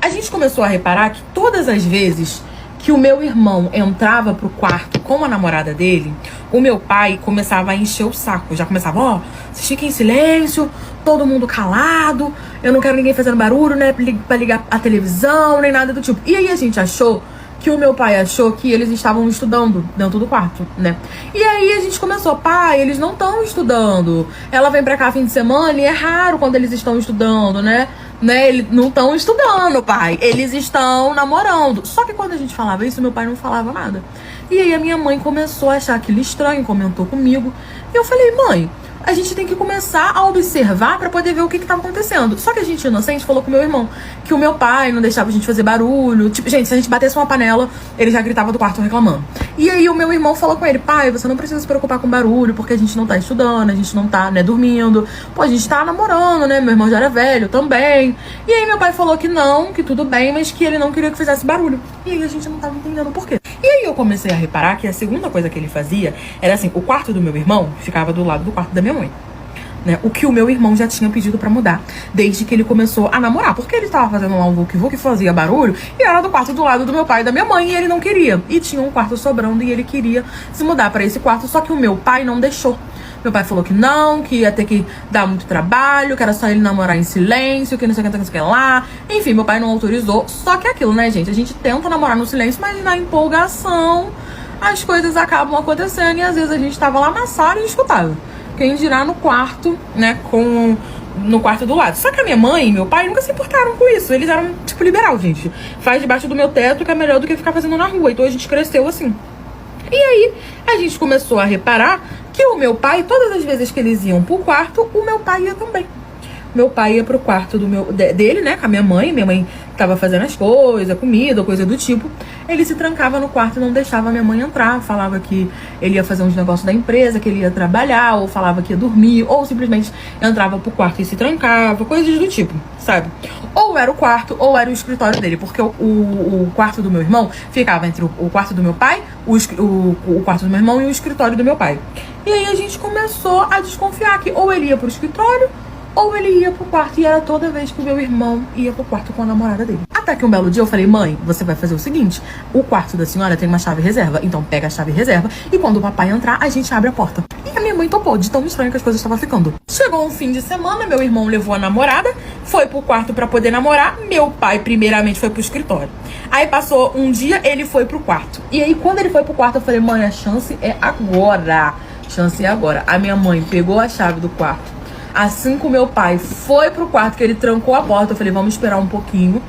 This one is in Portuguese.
A gente começou a reparar que todas as vezes que o meu irmão entrava pro quarto com a namorada dele, o meu pai começava a encher o saco. Já começava, ó, vocês fiquem em silêncio, todo mundo calado, eu não quero ninguém fazendo barulho, né, pra ligar a televisão, nem nada do tipo. E aí a gente achou que o meu pai achou que eles estavam estudando dentro do quarto, né? E aí a gente começou, pai, eles não estão estudando. Ela vem pra cá fim de semana e é raro quando eles estão estudando, né? Eles não estão estudando, pai. Eles estão namorando. Só que quando a gente falava isso, meu pai não falava nada. E aí a minha mãe começou a achar aquilo estranho, comentou comigo. E eu falei, mãe, a gente tem que começar a observar pra poder ver o que tava acontecendo. Só que a gente, inocente, falou com o meu irmão que o meu pai não deixava a gente fazer barulho. Tipo, gente, se a gente batesse uma panela, ele já gritava do quarto reclamando. E aí o meu irmão falou com ele, pai, você não precisa se preocupar com barulho, porque a gente não tá estudando, a gente não tá, né, dormindo. Pô, a gente tá namorando, né, meu irmão já era velho também. E aí meu pai falou que não, que tudo bem, mas que ele não queria que fizesse barulho. E aí a gente não tava entendendo por quê. E aí eu comecei a reparar que a segunda coisa que ele fazia era assim, o quarto do meu irmão ficava do lado do quarto da minha mãe. Né, o que o meu irmão já tinha pedido pra mudar desde que ele começou a namorar, porque ele tava fazendo lá um vucu-vucu que fazia barulho e era do quarto do lado do meu pai e da minha mãe e ele não queria, e tinha um quarto sobrando e ele queria se mudar pra esse quarto, só que o meu pai não deixou. Meu pai falou que não, que ia ter que dar muito trabalho, que era só ele namorar em silêncio, que não sei o que, não sei o que lá. Enfim, meu pai não autorizou. Só que é aquilo, né, gente? A gente tenta namorar no silêncio, mas na empolgação as coisas acabam acontecendo e às vezes a gente tava lá na sala e escutava. Quem dirá no quarto, né, no quarto do lado. Só que a minha mãe e meu pai nunca se importaram com isso. Eles eram, tipo, liberal, gente. Faz debaixo do meu teto que é melhor do que ficar fazendo na rua. Então a gente cresceu assim. E aí, a gente começou a reparar que o meu pai, todas as vezes que eles iam pro quarto, o meu pai ia também. Meu pai ia pro quarto dele, né, com a minha mãe tava fazendo as coisas, comida, coisa do tipo. Ele se trancava no quarto e não deixava a minha mãe entrar, falava que ele ia fazer uns negócios da empresa, que ele ia trabalhar, ou falava que ia dormir, ou simplesmente entrava pro quarto e se trancava, coisas do tipo, sabe? Ou era o quarto, ou era o escritório dele, porque o quarto do meu irmão ficava entre o quarto do meu pai, o quarto do meu irmão e o escritório do meu pai. E aí a gente começou a desconfiar que ou ele ia pro escritório, ou ele ia pro quarto, e era toda vez que o meu irmão ia pro quarto com a namorada dele. Até que um belo dia eu falei, mãe, você vai fazer o seguinte, o quarto da senhora tem uma chave reserva, então pega a chave reserva e quando o papai entrar, a gente abre a porta. E a minha mãe topou, de tão estranho que as coisas estavam ficando. Chegou um fim de semana, meu irmão levou a namorada, foi pro quarto pra poder namorar, meu pai primeiramente foi pro escritório. Aí passou um dia, ele foi pro quarto. E aí quando ele foi pro quarto, eu falei, mãe, a chance é agora. Chance é agora. A minha mãe pegou a chave do quarto. Assim que o meu pai foi pro quarto, que ele trancou a porta, eu falei, vamos esperar um pouquinho.